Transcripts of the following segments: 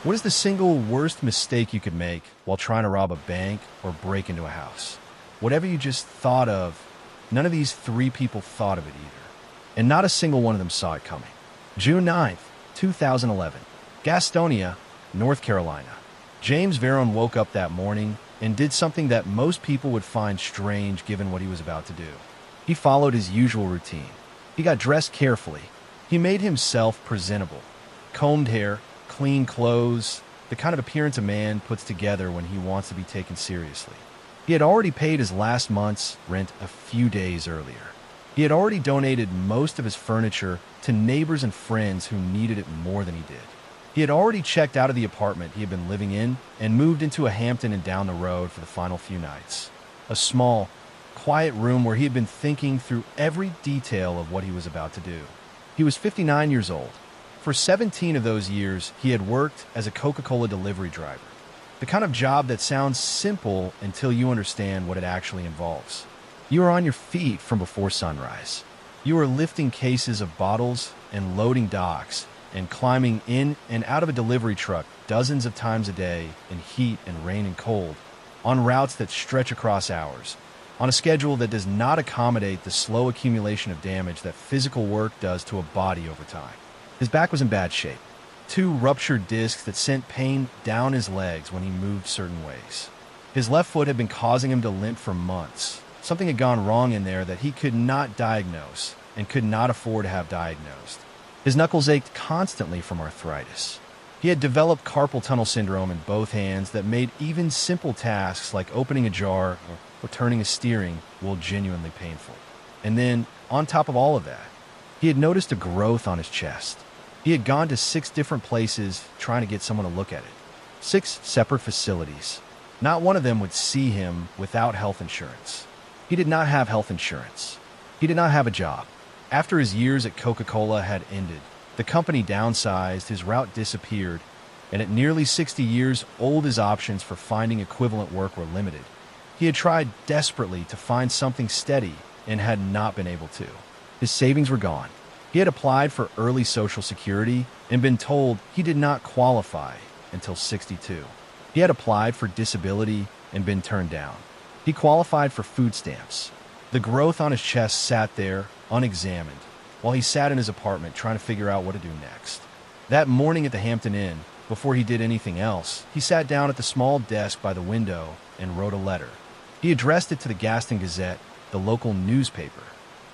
What is the single worst mistake you could make while trying to rob a bank or break into a house? Whatever you just thought of, none of these three people thought of it either. And not a single one of them saw it coming. June 9th, 2011. Gastonia, North Carolina. James Verone woke up that morning and did something that most people would find strange given what he was about to do. He followed his usual routine. He got dressed carefully. He made himself presentable. Combed hair, clean clothes, the kind of appearance a man puts together when he wants to be taken seriously. He had already paid his last month's rent a few days earlier. He had already donated most of his furniture to neighbors and friends who needed it more than he did. He had already checked out of the apartment he had been living in and moved into a Hampton Inn down the road for the final few nights. A small, quiet room where he had been thinking through every detail of what he was about to do. He was 59 years old. For 17 of those years, he had worked as a Coca-Cola delivery driver. The kind of job that sounds simple until you understand what it actually involves. You are on your feet from before sunrise. You are lifting cases of bottles and loading docks and climbing in and out of a delivery truck dozens of times a day in heat and rain and cold, on routes that stretch across hours, on a schedule that does not accommodate the slow accumulation of damage that physical work does to a body over time. His back was in bad shape. 2 ruptured discs that sent pain down his legs when he moved certain ways. His left foot had been causing him to limp for months. Something had gone wrong in there that he could not diagnose and could not afford to have diagnosed. His knuckles ached constantly from arthritis. He had developed carpal tunnel syndrome in both hands that made even simple tasks like opening a jar or turning a steering wheel genuinely painful. And then, on top of all of that, he had noticed a growth on his chest. He had gone to 6 different places trying to get someone to look at it. 6 separate facilities. Not one of them would see him without health insurance. He did not have health insurance. He did not have a job. After his years at Coca-Cola had ended, the company downsized, his route disappeared, and at nearly 60 years old, his options for finding equivalent work were limited. He had tried desperately to find something steady and had not been able to. His savings were gone. He had applied for early Social Security and been told he did not qualify until 62. He had applied for disability and been turned down. He qualified for food stamps. The growth on his chest sat there, unexamined, while he sat in his apartment trying to figure out what to do next. That morning at the Hampton Inn, before he did anything else, he sat down at the small desk by the window and wrote a letter. He addressed it to the Gaston Gazette, the local newspaper.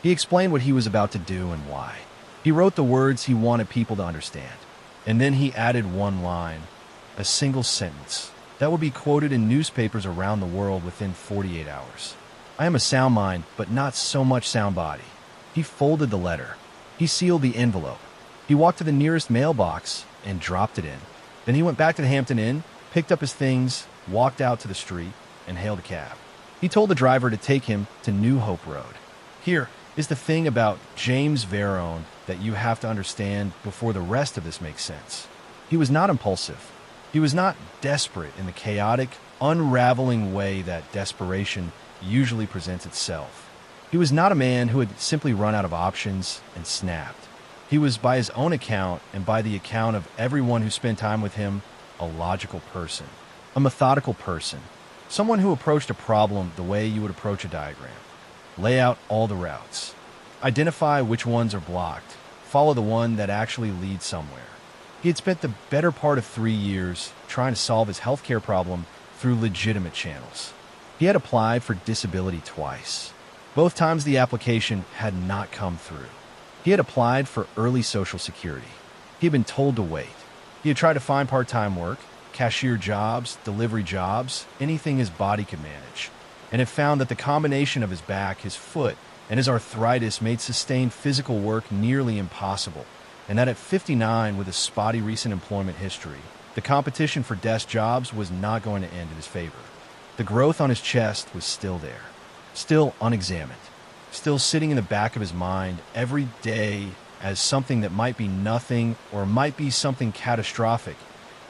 He explained what he was about to do and why. He wrote the words he wanted people to understand. And then he added one line, a single sentence, that would be quoted in newspapers around the world within 48 hours. I am a sound mind, but not so much sound body. He folded the letter. He sealed the envelope. He walked to the nearest mailbox and dropped it in. Then he went back to the Hampton Inn, picked up his things, walked out to the street, and hailed a cab. He told the driver to take him to New Hope Road. Here is the thing about James Verone that you have to understand before the rest of this makes sense. He was not impulsive. He was not desperate in the chaotic, unraveling way that desperation usually presents itself. He was not a man who had simply run out of options and snapped. He was, by his own account and by the account of everyone who spent time with him, a logical person, a methodical person, someone who approached a problem the way you would approach a diagram. Lay out all the routes. Identify which ones are blocked. Follow the one that actually leads somewhere. He had spent the better part of 3 years trying to solve his healthcare problem through legitimate channels. He had applied for disability twice. Both times the application had not come through. He had applied for early Social Security. He had been told to wait. He had tried to find part-time work, cashier jobs, delivery jobs, anything his body could manage, and had found that the combination of his back, his foot, and his arthritis made sustained physical work nearly impossible, and that at 59, with a spotty recent employment history, the competition for desk jobs was not going to end in his favor. The growth on his chest was still there, still unexamined, still sitting in the back of his mind every day as something that might be nothing or might be something catastrophic,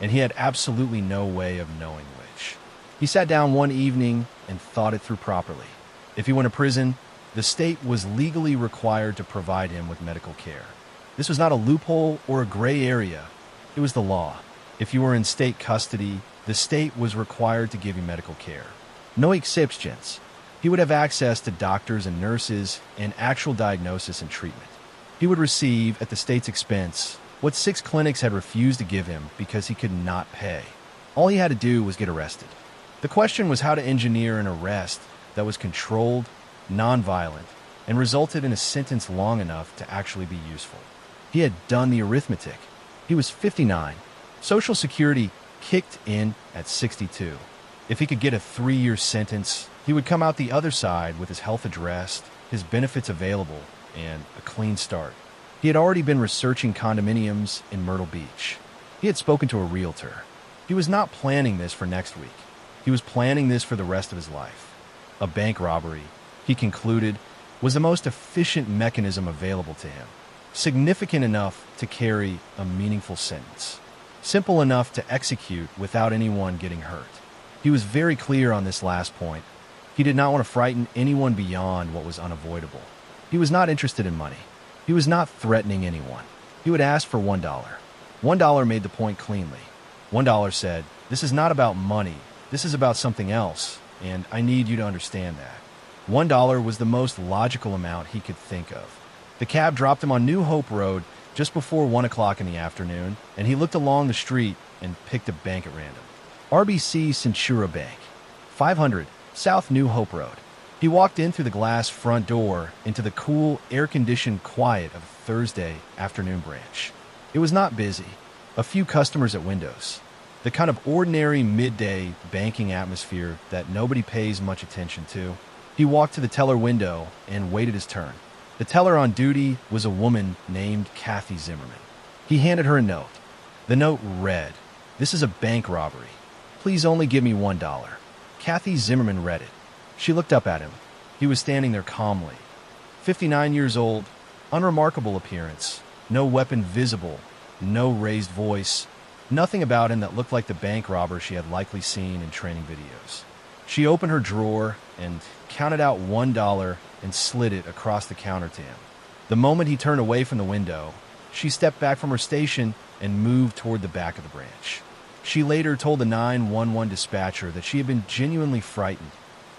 and he had absolutely no way of knowing which. He sat down one evening and thought it through properly. If he went to prison, the state was legally required to provide him with medical care. This was not a loophole or a gray area. It was the law. If you were in state custody, the state was required to give you medical care. No exceptions. He would have access to doctors and nurses and actual diagnosis and treatment. He would receive, at the state's expense, what 6 clinics had refused to give him because he could not pay. All he had to do was get arrested. The question was how to engineer an arrest that was controlled, nonviolent, and resulted in a sentence long enough to actually be useful. He had done the arithmetic. He was 59. Social Security kicked in at 62. If he could get a 3-year sentence, he would come out the other side with his health addressed, his benefits available, and a clean start. He had already been researching condominiums in Myrtle Beach. He had spoken to a realtor. He was not planning this for next week. He was planning this for the rest of his life. A bank robbery, he concluded, was the most efficient mechanism available to him, significant enough to carry a meaningful sentence, simple enough to execute without anyone getting hurt. He was very clear on this last point. He did not want to frighten anyone beyond what was unavoidable. He was not interested in money. He was not threatening anyone. He would ask for $1. $1 made the point cleanly. $1 said, "This is not about money. This is about something else, and I need you to understand that." $1 was the most logical amount he could think of. The cab dropped him on New Hope Road just before 1 o'clock in the afternoon, and he looked along the street and picked a bank at random. RBC Centura Bank, 500 South New Hope Road. He walked in through the glass front door into the cool, air-conditioned quiet of a Thursday afternoon branch. It was not busy. A few customers at windows. The kind of ordinary midday banking atmosphere that nobody pays much attention to. He walked to the teller window and waited his turn. The teller on duty was a woman named Kathy Zimmerman. He handed her a note. The note read, "This is a bank robbery. Please only give me $1. Kathy Zimmerman read it. She looked up at him. He was standing there calmly. 59 years old, unremarkable appearance, no weapon visible, no raised voice, nothing about him that looked like the bank robber she had likely seen in training videos. She opened her drawer and counted out $1 and slid it across the counter to him. The moment he turned away from the window, she stepped back from her station and moved toward the back of the branch. She later told the 911 dispatcher that she had been genuinely frightened.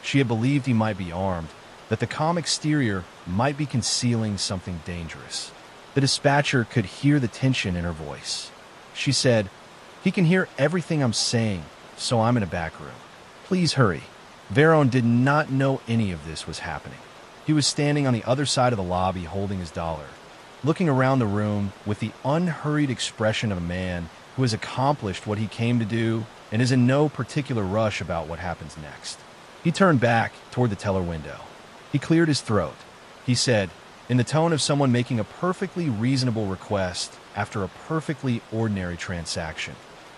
She had believed he might be armed, that the calm exterior might be concealing something dangerous. The dispatcher could hear the tension in her voice. She said, "He can hear everything I'm saying, so I'm in a back room. Please hurry." Verone did not know any of this was happening. He was standing on the other side of the lobby holding his dollar, looking around the room with the unhurried expression of a man who has accomplished what he came to do and is in no particular rush about what happens next. He turned back toward the teller window. He cleared his throat. He said, in the tone of someone making a perfectly reasonable request after a perfectly ordinary transaction,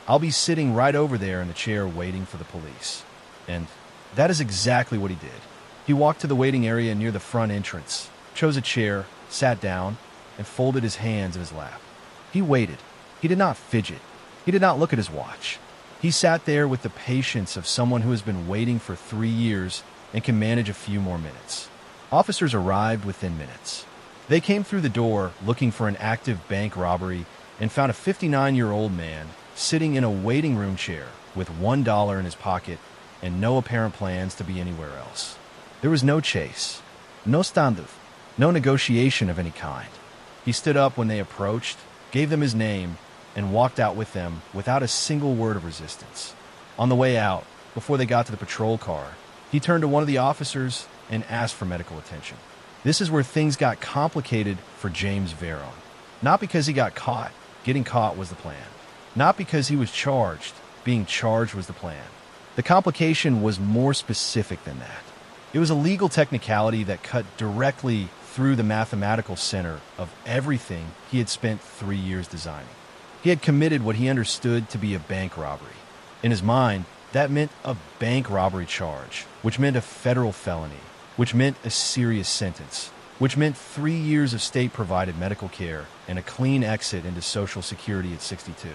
"I'll be sitting right over there in the chair waiting for the police." And that is exactly what he did. He walked to the waiting area near the front entrance, chose a chair, sat down, and folded his hands in his lap. He waited. He did not fidget. He did not look at his watch. He sat there with the patience of someone who has been waiting for 3 years and can manage a few more minutes. Officers arrived within minutes. They came through the door looking for an active bank robbery and found a 59-year-old man sitting in a waiting room chair with $1 in his pocket and no apparent plans to be anywhere else. There was no chase, no standoff, no negotiation of any kind. He stood up when they approached, gave them his name, and walked out with them without a single word of resistance. On the way out, before they got to the patrol car, he turned to one of the officers and asked for medical attention. This is where things got complicated for James Verone. Not because he got caught. Getting caught was the plan. Not because he was charged. Being charged was the plan. The complication was more specific than that. It was a legal technicality that cut directly through the mathematical center of everything he had spent 3 years designing. He had committed what he understood to be a bank robbery. In his mind, that meant a bank robbery charge, which meant a federal felony, which meant a serious sentence, which meant 3 years of state-provided medical care and a clean exit into Social Security at 62.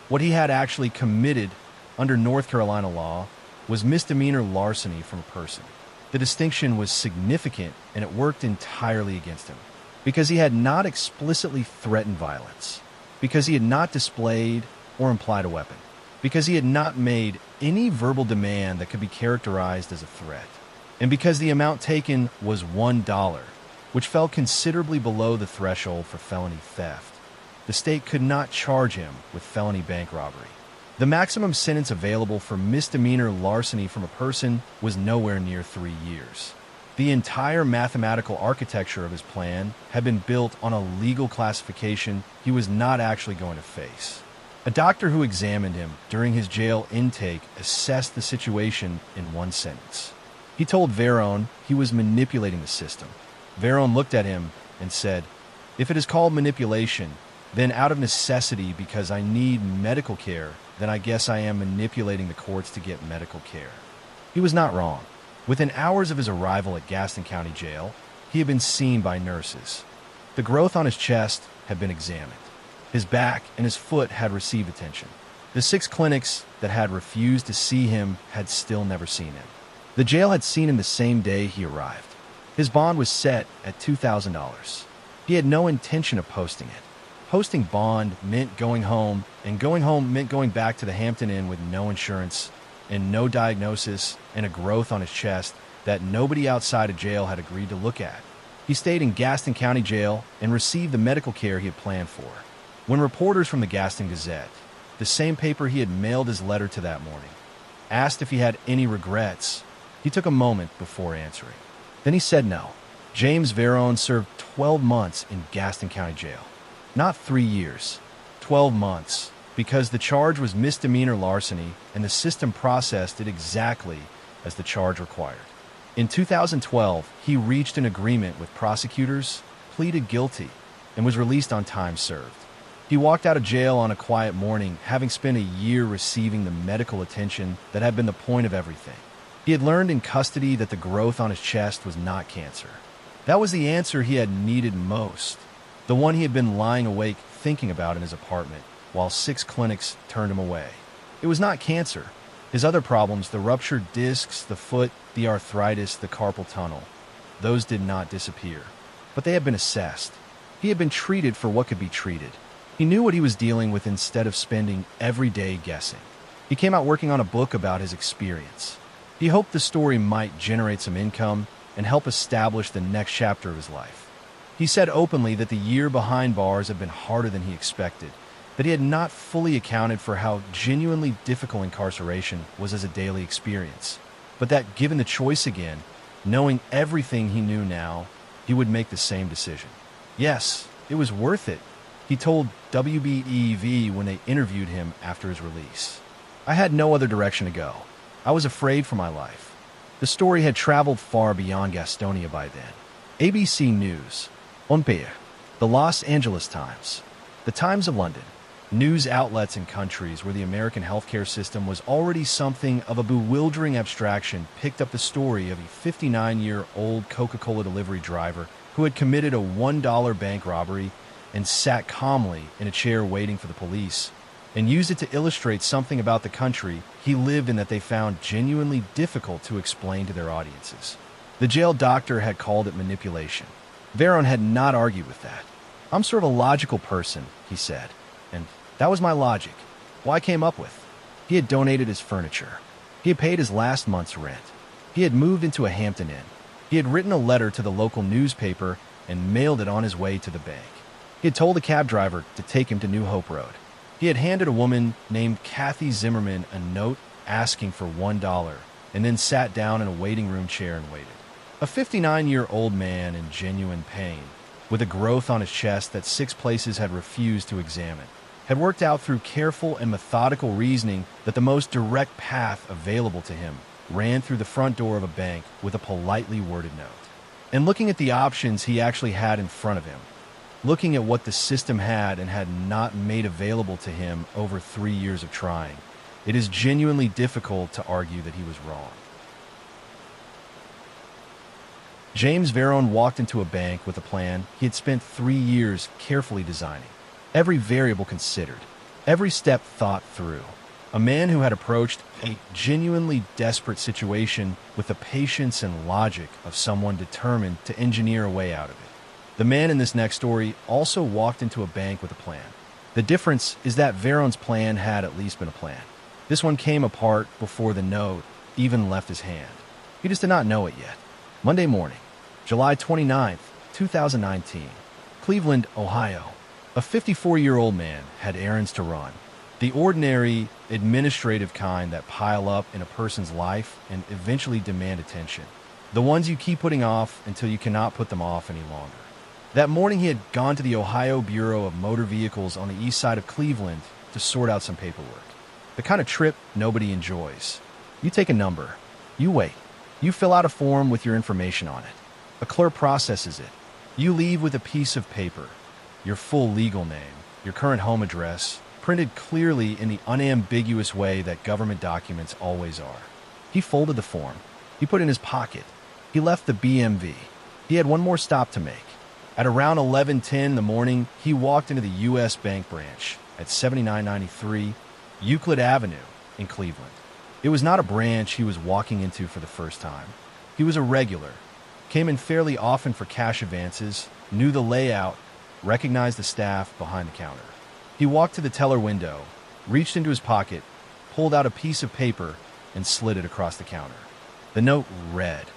What he had actually committed under North Carolina law was misdemeanor larceny from a person. The distinction was significant, and it worked entirely against him, because he had not explicitly threatened violence, because he had not displayed or implied a weapon, because he had not made any verbal demand that could be characterized as a threat, and because the amount taken was $1, which fell considerably below the threshold for felony theft. The state could not charge him with felony bank robbery. The maximum sentence available for misdemeanor larceny from a person was nowhere near 3 years. The entire mathematical architecture of his plan had been built on a legal classification he was not actually going to face. A doctor who examined him during his jail intake assessed the situation in one sentence. He told Verone he was manipulating the system. Verone looked at him and said, "If it is called manipulation, then out of necessity because I need medical care, then I guess I am manipulating the courts to get medical care." He was not wrong. Within hours of his arrival at Gaston County Jail, he had been seen by nurses. The growth on his chest had been examined. His back and his foot had received attention. The 6 clinics that had refused to see him had still never seen him. The jail had seen him the same day he arrived. His bond was set at $2,000. He had no intention of posting it. Posting bond meant going home, and going home meant going back to the Hampton Inn with no insurance and no diagnosis and a growth on his chest that nobody outside of jail had agreed to look at. He stayed in Gaston County Jail and received the medical care he had planned for. When reporters from the Gaston Gazette, the same paper he had mailed his letter to that morning, asked if he had any regrets, he took a moment before answering. Then he said no. James Verone served 12 months in Gaston County Jail. Not 3 years, 12 months, because the charge was misdemeanor larceny and the system processed it exactly as the charge required. In 2012, he reached an agreement with prosecutors, pleaded guilty, and was released on time served. He walked out of jail on a quiet morning, having spent a year receiving the medical attention that had been the point of everything. He had learned in custody that the growth on his chest was not cancer. That was the answer he had needed most, the one he had been lying awake thinking about in his apartment, while 6 clinics turned him away. It was not cancer. His other problems, the ruptured discs, the foot, the arthritis, the carpal tunnel, those did not disappear. But they had been assessed. He had been treated for what could be treated. He knew what he was dealing with instead of spending every day guessing. He came out working on a book about his experience. He hoped the story might generate some income and help establish the next chapter of his life. He said openly that the year behind bars had been harder than he expected, that he had not fully accounted for how genuinely difficult incarceration was as a daily experience, but that given the choice again, knowing everything he knew now, he would make the same decision. Yes, it was worth it, he told WBEV when they interviewed him after his release. I had no other direction to go. I was afraid for my life. The story had traveled far beyond Gastonia by then. ABC News, Onpair, the Los Angeles Times, the Times of London, news outlets in countries where the American healthcare system was already something of a bewildering abstraction picked up the story of a 59-year-old Coca-Cola delivery driver who had committed a $1 bank robbery and sat calmly in a chair waiting for the police, and used it to illustrate something about the country he lived in that they found genuinely difficult to explain to their audiences. The jail doctor had called it manipulation. Verone had not argued with that. "I'm sort of a logical person," he said, and that was my logic. What I came up with. He had donated his furniture. He had paid his last month's rent. He had moved into a Hampton Inn. He had written a letter to the local newspaper and mailed it on his way to the bank. He had told the cab driver to take him to New Hope Road. He had handed a woman named Kathy Zimmerman a note asking for $1 and then sat down in a waiting room chair and waited. A 59-year-old man in genuine pain, with a growth on his chest that 6 places had refused to examine, had worked out through careful and methodical reasoning that the most direct path available to him ran through the front door of a bank with a politely worded note. And looking at the options he actually had in front of him, looking at what the system had and had not made available to him over 3 years of trying, it is genuinely difficult to argue that he was wrong. James Verone walked into a bank with a plan he had spent 3 years carefully designing, every variable considered, every step thought through. A man who had approached a genuinely desperate situation with the patience and logic of someone determined to engineer a way out of it. The man in this next story also walked into a bank with a plan. The difference is that Verone's plan had at least been a plan. This one came apart before the note even left his hand. He just did not know it yet. Monday morning, July 29th, 2019, Cleveland, Ohio. A 54-year-old man had errands to run. The ordinary, administrative kind that pile up in a person's life and eventually demand attention. The ones you keep putting off until you cannot put them off any longer. That morning he had gone to the Ohio Bureau of Motor Vehicles on the east side of Cleveland to sort out some paperwork. The kind of trip nobody enjoys. You take a number. You wait. You fill out a form with your information on it. A clerk processes it. You leave with a piece of paper. Your full legal name, your current home address, printed clearly in the unambiguous way that government documents always are. He folded the form. He put it in his pocket. He left the BMV. He had one more stop to make. At around 11:10 in the morning, he walked into the U.S. Bank branch at 7993 Euclid Avenue in Cleveland. It was not a branch he was walking into for the first time. He was a regular, came in fairly often for cash advances, knew the layout, recognized the staff behind the counter. He walked to the teller window, reached into his pocket, pulled out a piece of paper, and slid it across the counter. The note read,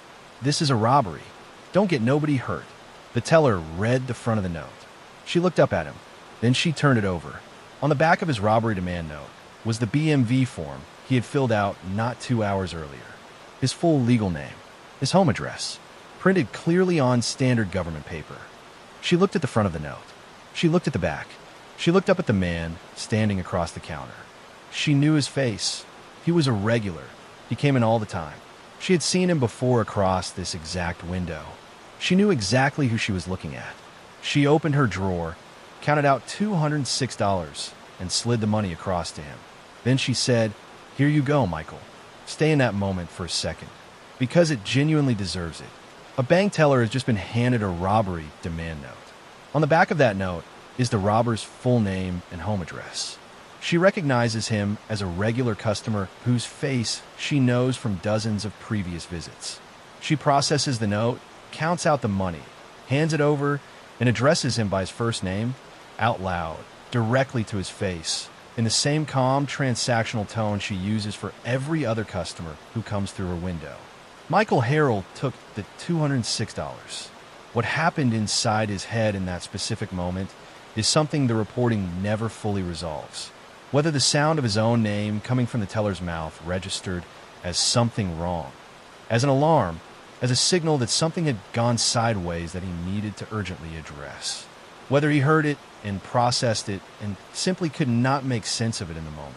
"This is a robbery. Don't get nobody hurt." The teller read the front of the note. She looked up at him. Then she turned it over. On the back of his robbery demand note was the BMV form he had filled out not 2 hours earlier. His full legal name, his home address, printed clearly on standard government paper. She looked at the front of the note. She looked at the back. She looked up at the man standing across the counter. She knew his face. He was a regular. He came in all the time. She had seen him before across this exact window. She knew exactly who she was looking at. She opened her drawer, counted out $206, and slid the money across to him. Then she said, "Here you go, Michael." Stay in that moment for a second, because it genuinely deserves it. A bank teller has just been handed a robbery demand note. On the back of that note is the robber's full name and home address. She recognizes him as a regular customer whose face she knows from dozens of previous visits. She processes the note, counts out the money, hands it over, and addresses him by his first name, out loud, directly to his face, in the same calm, transactional tone she uses for every other customer who comes through her window. Michael Harrell took the $206. What happened inside his head in that specific moment is something the reporting never fully resolves. Whether the sound of his own name coming from the teller's mouth registered as something wrong, as an alarm, as a signal that something had gone sideways that he needed to urgently address. Whether he heard it and processed it and simply could not make sense of it in the moment.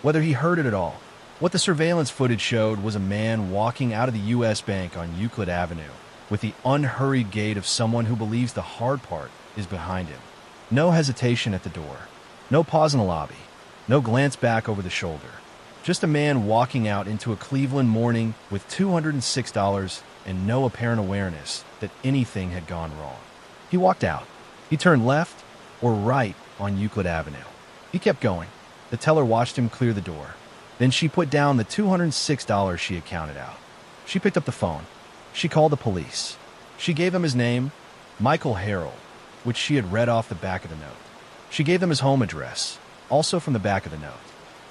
Whether he heard it at all. What the surveillance footage showed was a man walking out of the U.S. Bank on Euclid Avenue with the unhurried gait of someone who believes the hard part is behind him. No hesitation at the door. No pause in the lobby. No glance back over the shoulder. Just a man walking out into a Cleveland morning with $206 and no apparent awareness that anything had gone wrong. He walked out. He turned left or right on Euclid Avenue. He kept going. The teller watched him clear the door. Then she put down the $206 she had counted out. She picked up the phone. She called the police. She gave them his name, Michael Harrell, which she had read off the back of the note. She gave them his home address, also from the back of the note.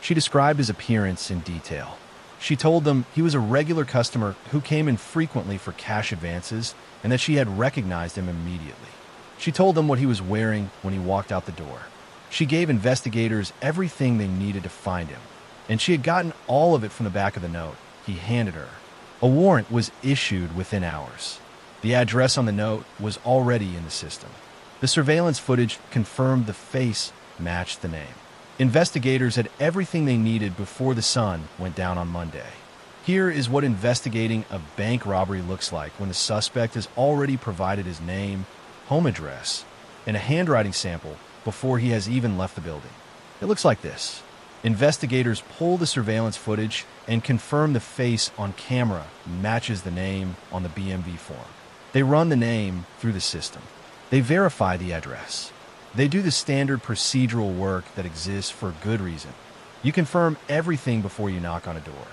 She described his appearance in detail. She told them he was a regular customer who came in frequently for cash advances and that she had recognized him immediately. She told them what he was wearing when he walked out the door. She gave investigators everything they needed to find him, and she had gotten all of it from the back of the note he handed her. A warrant was issued within hours. The address on the note was already in the system. The surveillance footage confirmed the face matched the name. Investigators had everything they needed before the sun went down on Monday. Here is what investigating a bank robbery looks like when the suspect has already provided his name, home address, and a handwriting sample before he has even left the building. It looks like this. Investigators pull the surveillance footage and confirm the face on camera matches the name on the BMV form. They run the name through the system. They verify the address. They do the standard procedural work that exists for good reason. You confirm everything before you knock on a door.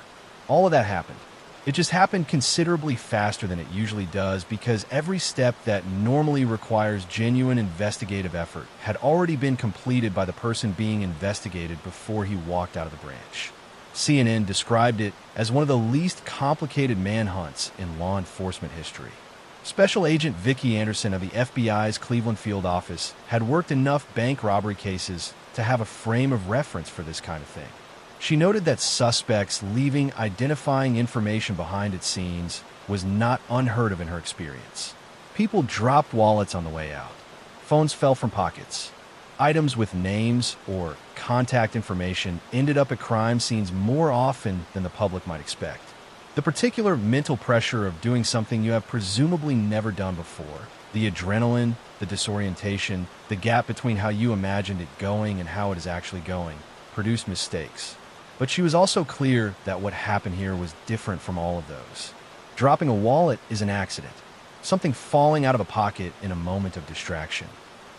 All of that happened. It just happened considerably faster than it usually does because every step that normally requires genuine investigative effort had already been completed by the person being investigated before he walked out of the branch. CNN described it as one of the least complicated manhunts in law enforcement history. Special Agent Vicki Anderson of the FBI's Cleveland Field office had worked enough bank robbery cases to have a frame of reference for this kind of thing. She noted that suspects leaving identifying information behind at scenes was not unheard of in her experience. People dropped wallets on the way out. Phones fell from pockets. Items with names or contact information ended up at crime scenes more often than the public might expect. The particular mental pressure of doing something you have presumably never done before, the adrenaline, the disorientation, the gap between how you imagined it going and how it is actually going, produced mistakes. But she was also clear that what happened here was different from all of those. Dropping a wallet is an accident, something falling out of a pocket in a moment of distraction.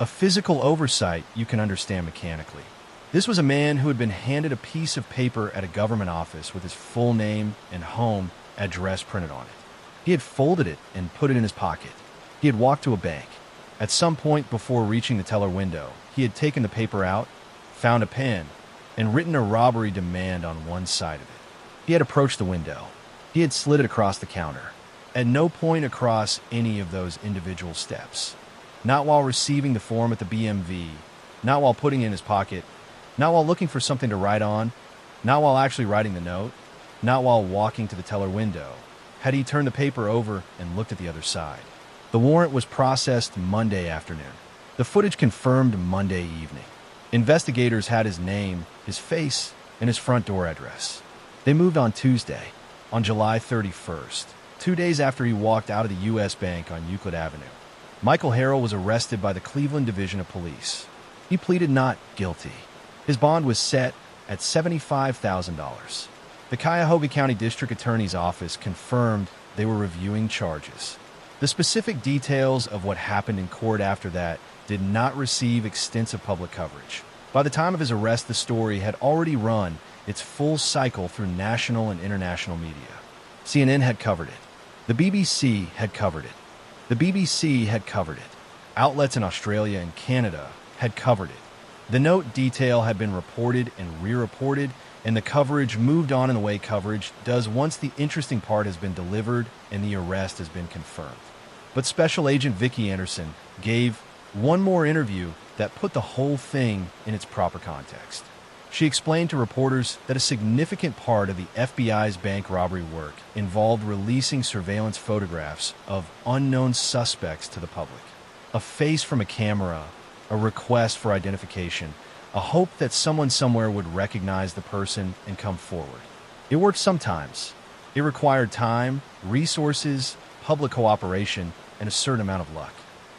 A physical oversight you can understand mechanically. This was a man who had been handed a piece of paper at a government office with his full name and home address printed on it. He had folded it and put it in his pocket. He had walked to a bank. At some point before reaching the teller window, he had taken the paper out, found a pen, and written a robbery demand on one side of it. He had approached the window. He had slid it across the counter. At no point across any of those individual steps. Not while receiving the form at the BMV, not while putting it in his pocket, not while looking for something to write on, not while actually writing the note, not while walking to the teller window, had he turned the paper over and looked at the other side. The warrant was processed Monday afternoon. The footage confirmed Monday evening. Investigators had his name, his face, and his front door address. They moved on Tuesday, on July 31st, 2 days after he walked out of the U.S. Bank on Euclid Avenue. Michael Harrell was arrested by the Cleveland Division of Police. He pleaded not guilty. His bond was set at $75,000. The Cuyahoga County District Attorney's Office confirmed they were reviewing charges. The specific details of what happened in court after that did not receive extensive public coverage. By the time of his arrest, the story had already run its full cycle through national and international media. CNN had covered it. The BBC had covered it. The BBC had covered it. Outlets in Australia and Canada had covered it. The note detail had been reported and re-reported, and the coverage moved on in the way coverage does once the interesting part has been delivered and the arrest has been confirmed. But Special Agent Vicki Anderson gave one more interview that put the whole thing in its proper context. She explained to reporters that a significant part of the FBI's bank robbery work involved releasing surveillance photographs of unknown suspects to the public. A face from a camera, a request for identification, a hope that someone somewhere would recognize the person and come forward. It worked sometimes. It required time, resources, public cooperation, and a certain amount of luck.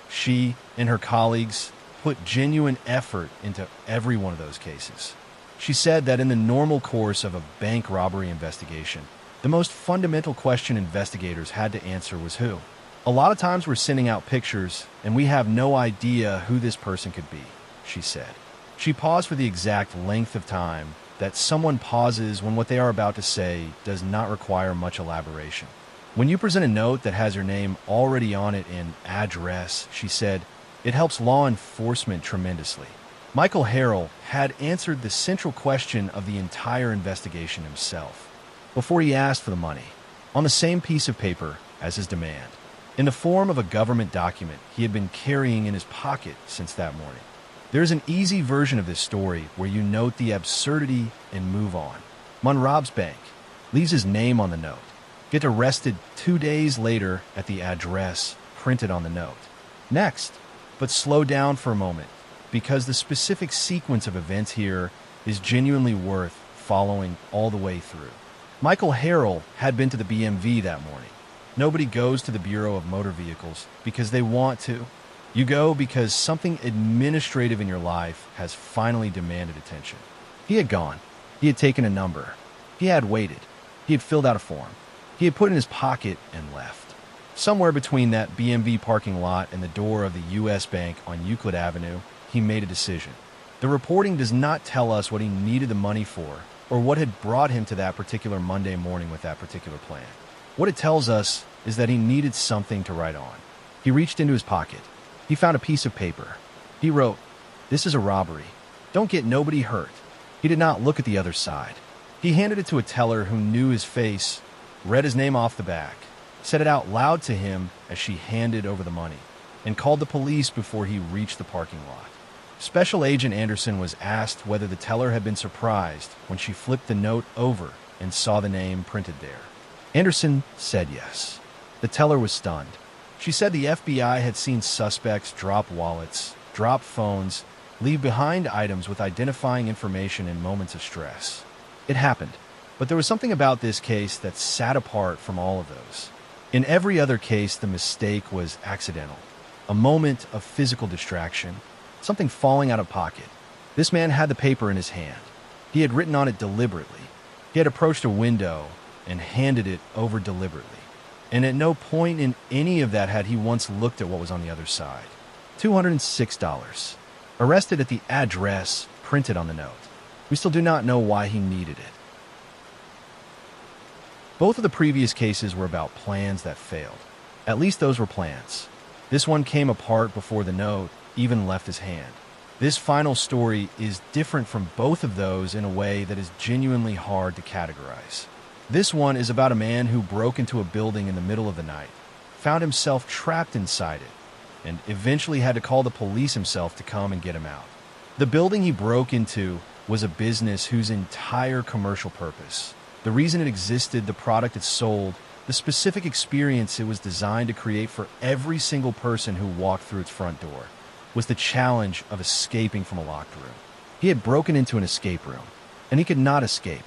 She and her colleagues put genuine effort into every one of those cases. She said that in the normal course of a bank robbery investigation, the most fundamental question investigators had to answer was who. A lot of times we're sending out pictures and we have no idea who this person could be, she said. She paused for the exact length of time that someone pauses when what they are about to say does not require much elaboration. When you present a note that has your name already on it and address, she said, it helps law enforcement tremendously. Michael Harrell had answered the central question of the entire investigation himself before he asked for the money, on the same piece of paper as his demand, in the form of a government document he had been carrying in his pocket since that morning. There's an easy version of this story where you note the absurdity and move on. Rob's bank, leaves his name on the note, gets arrested 2 days later at the address printed on the note. Next, but slow down for a moment, because the specific sequence of events here is genuinely worth following all the way through. Michael Harrell had been to the BMV that morning. Nobody goes to the Bureau of Motor Vehicles because they want to. You go because something administrative in your life has finally demanded attention. He had gone. He had taken a number. He had waited. He had filled out a form. He had put it in his pocket and left. Somewhere between that BMV parking lot and the door of the U.S. Bank on Euclid Avenue, he made a decision. The reporting does not tell us what he needed the money for or what had brought him to that particular Monday morning with that particular plan. What it tells us is that he needed something to write on. He reached into his pocket. He found a piece of paper. He wrote, "This is a robbery. Don't get nobody hurt." He did not look at the other side. He handed it to a teller who knew his face, read his name off the back, said it out loud to him as she handed over the money, and called the police before he reached the parking lot. Special Agent Anderson was asked whether the teller had been surprised when she flipped the note over and saw the name printed there. Anderson said yes. The teller was stunned. She said the FBI had seen suspects drop wallets, drop phones, leave behind items with identifying information in moments of stress. It happened, but there was something about this case that sat apart from all of those. In every other case, the mistake was accidental, a moment of physical distraction, something falling out of pocket. This man had the paper in his hand. He had written on it deliberately. He had approached a window and handed it over deliberately. And at no point in any of that had he once looked at what was on the other side. $206. Arrested at the address printed on the note. We still do not know why he needed it. Both of the previous cases were about plans that failed. At least those were plans. This one came apart before the note even left his hand. This final story is different from both of those in a way that is genuinely hard to categorize. This one is about a man who broke into a building in the middle of the night, found himself trapped inside it, and eventually had to call the police himself to come and get him out. The building he broke into was a business whose entire commercial purpose, the reason it existed, the product it sold, the specific experience it was designed to create for every single person who walked through its front door, was the challenge of escaping from a locked room. He had broken into an escape room, and he could not escape.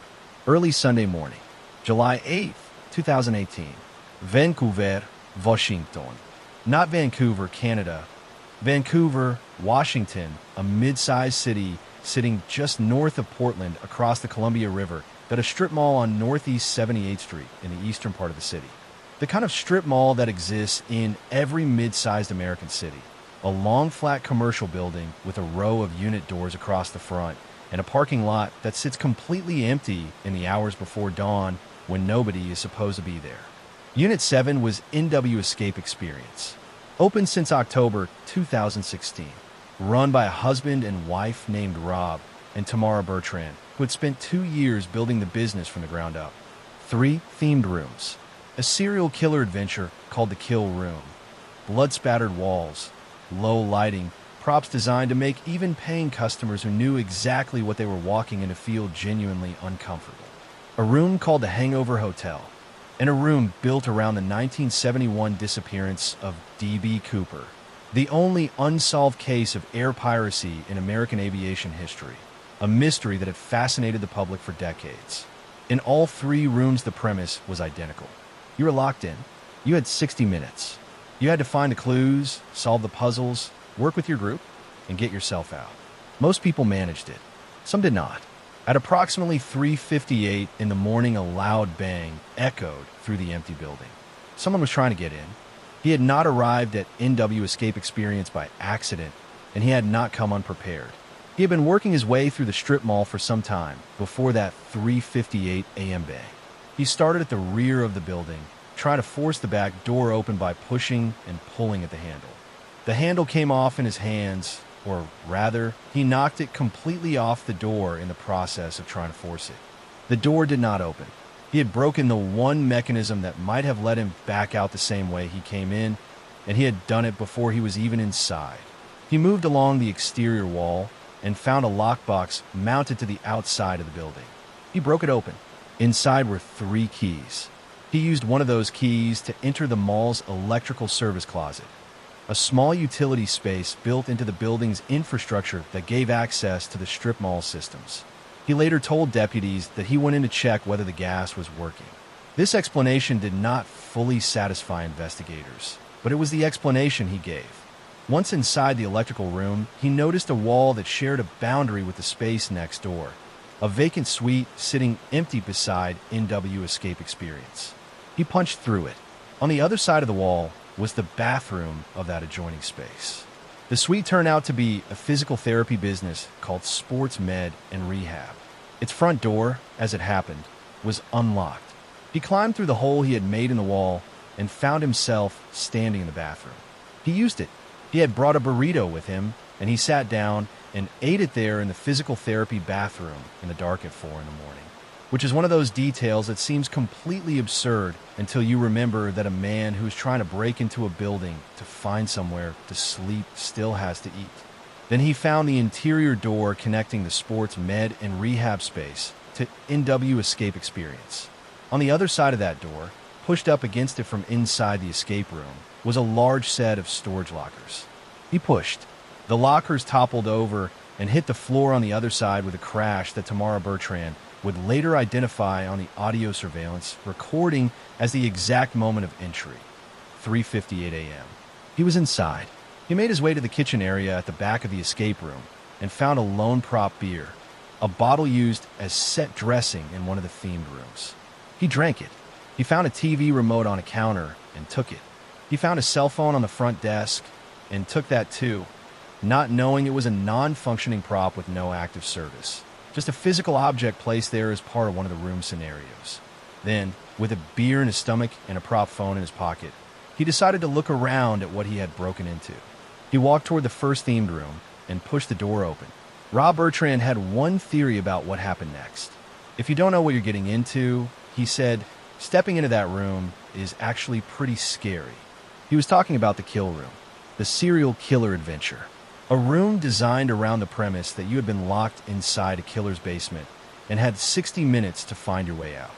Early Sunday morning, July 8th, 2018, Vancouver, Washington. Not Vancouver, Canada. Vancouver, Washington, a mid-sized city sitting just north of Portland across the Columbia River, that a strip mall on Northeast 78th Street in the eastern part of the city. The kind of strip mall that exists in every mid-sized American city. A long, flat commercial building with a row of unit doors across the front and a parking lot that sits completely empty in the hours before dawn when nobody is supposed to be there. Unit 7 was NW Escape Experience. Open since October 2016. Run by a husband and wife named Rob and Tamara Bertrand, who had spent 2 years building the business from the ground up. 3 themed rooms. A serial killer adventure called The Kill Room. Blood-spattered walls. Low lighting. Props designed to make even paying customers who knew exactly what they were walking in to feel genuinely uncomfortable. A room called the Hangover Hotel. And a room built around the 1971 disappearance of D.B. Cooper, the only unsolved case of air piracy in American aviation history, a mystery that had fascinated the public for decades. In all 3 rooms, the premise was identical. You were locked in. You had 60 minutes. You had to find the clues, solve the puzzles, work with your group, and get yourself out. Most people managed it. Some did not. At approximately 3:58 in the morning, a loud bang echoed through the empty building. Someone was trying to get in. He had not arrived at NW Escape Experience by accident, and he had not come unprepared. He had been working his way through the strip mall for some time before that 3:58 a.m. bang. He started at the rear of the building, trying to force the back door open by pushing and pulling at the handle. The handle came off in his hands, or rather, he knocked it completely off the door in the process of trying to force it. The door did not open. He had broken the one mechanism that might have let him back out the same way he came in, and he had done it before he was even inside. He moved along the exterior wall and found a lockbox mounted to the outside of the building. He broke it open. Inside were 3 keys. He used one of those keys to enter the mall's electrical service closet, a small utility space built into the building's infrastructure that gave access to the strip mall systems. He later told deputies that he went in to check whether the gas was working. This explanation did not fully satisfy investigators, but it was the explanation he gave. Once inside the electrical room, he noticed a wall that shared a boundary with the space next door, a vacant suite sitting empty beside NW Escape Experience. He punched through it. On the other side of the wall was the bathroom of that adjoining space. The suite turned out to be a physical therapy business called Sports Med and Rehab. Its front door, as it happened, was unlocked. He climbed through the hole he had made in the wall and found himself standing in the bathroom. He used it. He had brought a burrito with him, and he sat down and ate it there in the physical therapy bathroom in the dark at 4 in the morning, which is one of those details that seems completely absurd until you remember that a man who is trying to break into a building to find somewhere to sleep still has to eat. Then he found the interior door connecting the sports med and rehab space to NW Escape Experience. On the other side of that door, pushed up against it from inside the escape room, was a large set of storage lockers. He pushed. The lockers toppled over and hit the floor on the other side with a crash that Tamara Bertrand would later identify on the audio surveillance recording as the exact moment of entry, 3:58 a.m. He was inside. He made his way to the kitchen area at the back of the escape room and found a lone prop beer, a bottle used as set dressing in one of the themed rooms. He drank it. He found a TV remote on a counter and took it. He found a cell phone on the front desk and took that too, not knowing it was a non-functioning prop with no active service. Just a physical object placed there as part of one of the room scenarios. Then, with a beer in his stomach and a prop phone in his pocket, he decided to look around at what he had broken into. He walked toward the first themed room and pushed the door open. Rob Bertrand had one theory about what happened next. If you don't know what you're getting into, he said, stepping into that room is actually pretty scary. He was talking about the kill room, the serial killer adventure. A room designed around the premise that you had been locked inside a killer's basement and had 60 minutes to find your way out.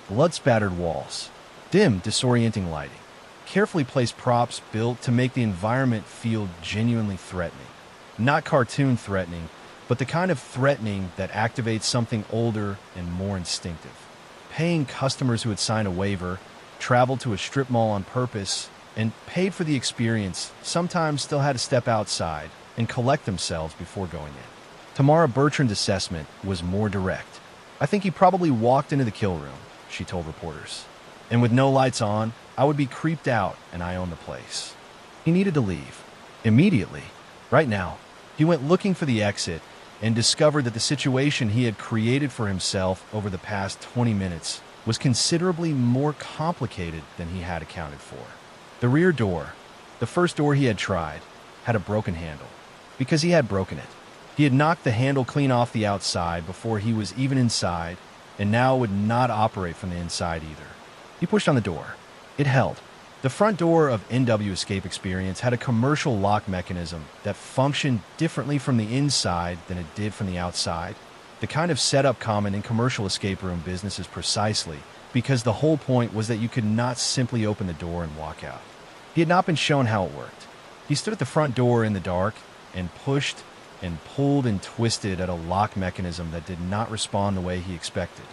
Blood-spattered walls, dim, disorienting lighting, carefully placed props built to make the environment feel genuinely threatening. Not cartoon threatening, but the kind of threatening that activates something older and more instinctive. Paying customers who had signed a waiver, traveled to a strip mall on purpose, and paid for the experience sometimes still had to step outside and collect themselves before going in. Tamara Bertrand's assessment was more direct. I think he probably walked into the kill room, she told reporters. And with no lights on, I would be creeped out and I owned the place. He needed to leave. Immediately. Right now. He went looking for the exit and discovered that the situation he had created for himself over the past 20 minutes was considerably more complicated than he had accounted for. The rear door, the first door he had tried, had a broken handle. Because he had broken it. He had knocked the handle clean off the outside before he was even inside, and now would not operate from the inside either. He pushed on the door. It held. The front door of NW Escape Experience had a commercial lock mechanism that functioned differently from the inside than it did from the outside. The kind of setup common in commercial escape room businesses precisely, because the whole point was that you could not simply open the door and walk out. He had not been shown how it worked. He stood at the front door in the dark and pushed and pulled and twisted at a lock mechanism that did not respond the way he expected.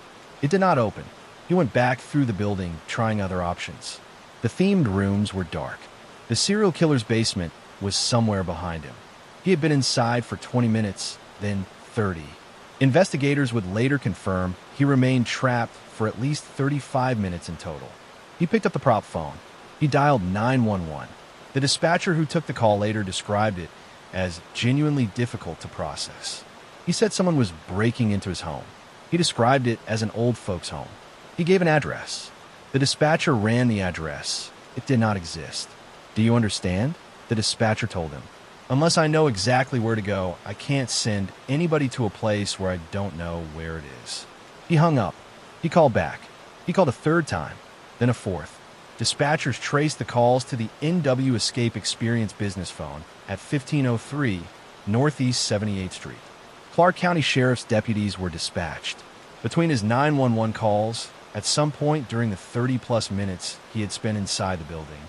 It did not open. He went back through the building, trying other options. The themed rooms were dark. The serial killer's basement was somewhere behind him. He had been inside for 20 minutes, then 30. Investigators would later confirm he remained trapped for at least 35 minutes in total. He picked up the prop phone. He dialed 911. The dispatcher who took the call later described it as genuinely difficult to process. He said someone was breaking into his home. He described it as an old folks' home. He gave an address. The dispatcher ran the address. It did not exist. Do you understand? The dispatcher told him. Unless I know exactly where to go, I can't send anybody to a place where I don't know where it is. He hung up. He called back. He called a third time, then a fourth. Dispatchers traced the calls to the NW Escape Experience business phone at 1503 Northeast 78th Street. Clark County Sheriff's deputies were dispatched. Between his 911 calls, at some point during the 30-plus minutes he had spent inside the building,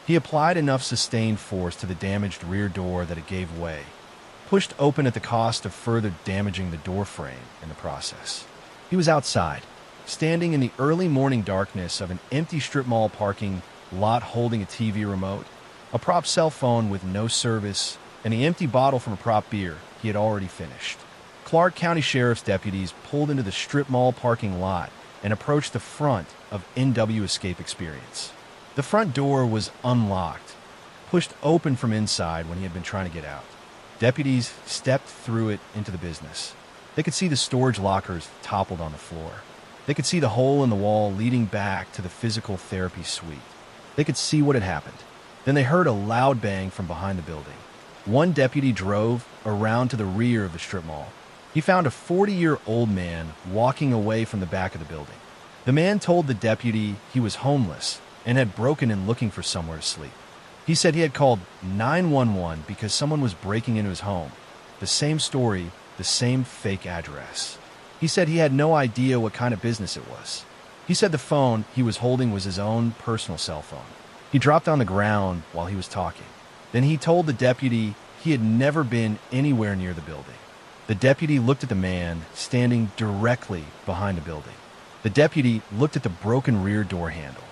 he applied enough sustained force to the damaged rear door that it gave way, pushed open at the cost of further damaging the door frame in the process. He was outside, standing in the early morning darkness of an empty strip mall parking lot holding a TV remote, a prop cell phone with no service, and the empty bottle from a prop beer he had already finished. Clark County Sheriff's deputies pulled into the strip mall parking lot and approached the front of NW Escape Experience. The front door was unlocked, pushed open from inside when he had been trying to get out. Deputies stepped through it into the business. They could see the storage lockers toppled on the floor. They could see the hole in the wall leading back to the physical therapy suite. They could see what had happened. Then they heard a loud bang from behind the building. One deputy drove around to the rear of the strip mall. He found a 40-year-old man walking away from the back of the building. The man told the deputy he was homeless and had broken in looking for somewhere to sleep. He said he had called 911 because someone was breaking into his home. The same story, the same fake address. He said he had no idea what kind of business it was. He said the phone he was holding was his own personal cell phone. He dropped on the ground while he was talking. Then he told the deputy he had never been anywhere near the building. The deputy looked at the man standing directly behind the building. The deputy looked at the broken rear door handle.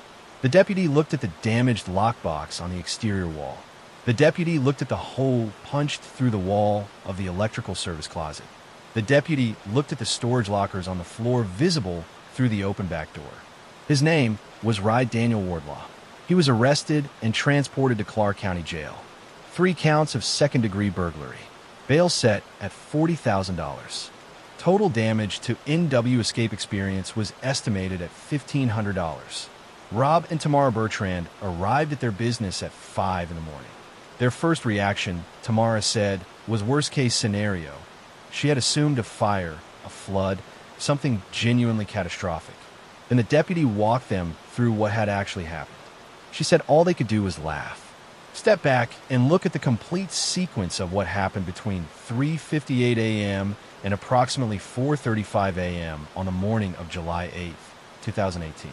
The deputy looked at the damaged lockbox on the exterior wall. The deputy looked at the hole punched through the wall of the electrical service closet. The deputy looked at the storage lockers on the floor visible through the open back door. His name was Daniel Wardlaw. He was arrested and transported to Clark County Jail. 3 counts of second-degree burglary. Bail set at $40,000. Total damage to NW Escape Experience was estimated at $1,500. Rob and Tamara Bertrand arrived at their business at 5 in the morning. Their first reaction, Tamara said, was worst-case scenario. She had assumed a fire, a flood, something genuinely catastrophic. Then the deputy walked them through what had actually happened. She said all they could do was laugh. Step back and look at the complete sequence of what happened between 3:58 a.m. and approximately 4:35 a.m. on the morning of July 8, 2018.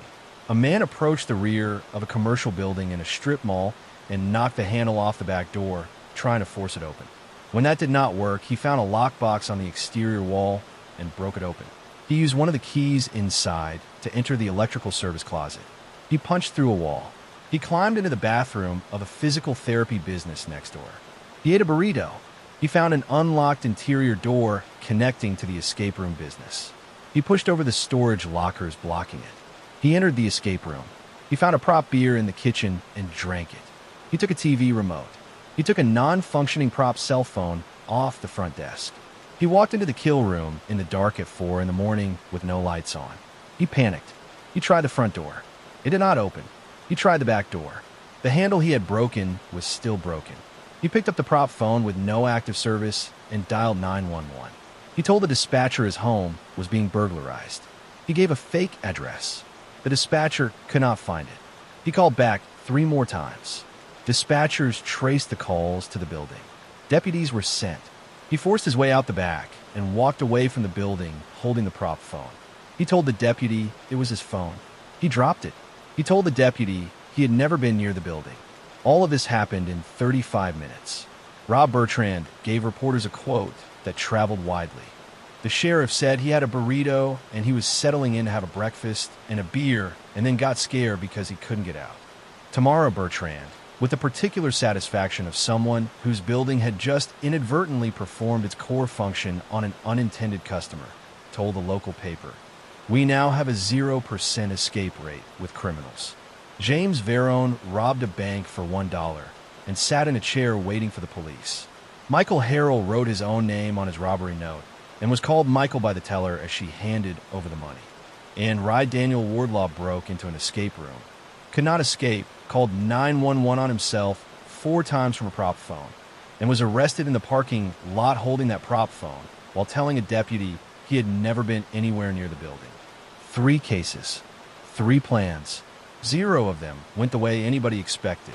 A man approached the rear of a commercial building in a strip mall and knocked the handle off the back door, trying to force it open. When that did not work, he found a lockbox on the exterior wall and broke it open. He used one of the keys inside to enter the electrical service closet. He punched through a wall. He climbed into the bathroom of a physical therapy business next door. He ate a burrito. He found an unlocked interior door connecting to the escape room business. He pushed over the storage lockers blocking it. He entered the escape room. He found a prop beer in the kitchen and drank it. He took a TV remote. He took a non-functioning prop cell phone off the front desk. He walked into the kill room in the dark at 4 in the morning with no lights on. He panicked. He tried the front door. It did not open. He tried the back door. The handle he had broken was still broken. He picked up the prop phone with no active service and dialed 911. He told the dispatcher his home was being burglarized. He gave a fake address. The dispatcher could not find it. He called back 3 more times. Dispatchers traced the calls to the building. Deputies were sent. He forced his way out the back and walked away from the building holding the prop phone. He told the deputy it was his phone. He dropped it. He told the deputy he had never been near the building. All of this happened in 35 minutes. Rob Bertrand gave reporters a quote that traveled widely. The sheriff said he had a burrito and he was settling in to have a breakfast and a beer and then got scared because he couldn't get out. Tamara Bertrand, with the particular satisfaction of someone whose building had just inadvertently performed its core function on an unintended customer, told the local paper, "We now have a 0% escape rate with criminals." James Verone robbed a bank for $1 and sat in a chair waiting for the police. Michael Harrell wrote his own name on his robbery note and was called Michael by the teller as she handed over the money. And Daniel Wardlaw broke into an escape room. Could not escape, called 911 on himself 4 times from a prop phone, and was arrested in the parking lot holding that prop phone while telling a deputy he had never been anywhere near the building. 3 cases, 3 plans. 0 of them went the way anybody expected.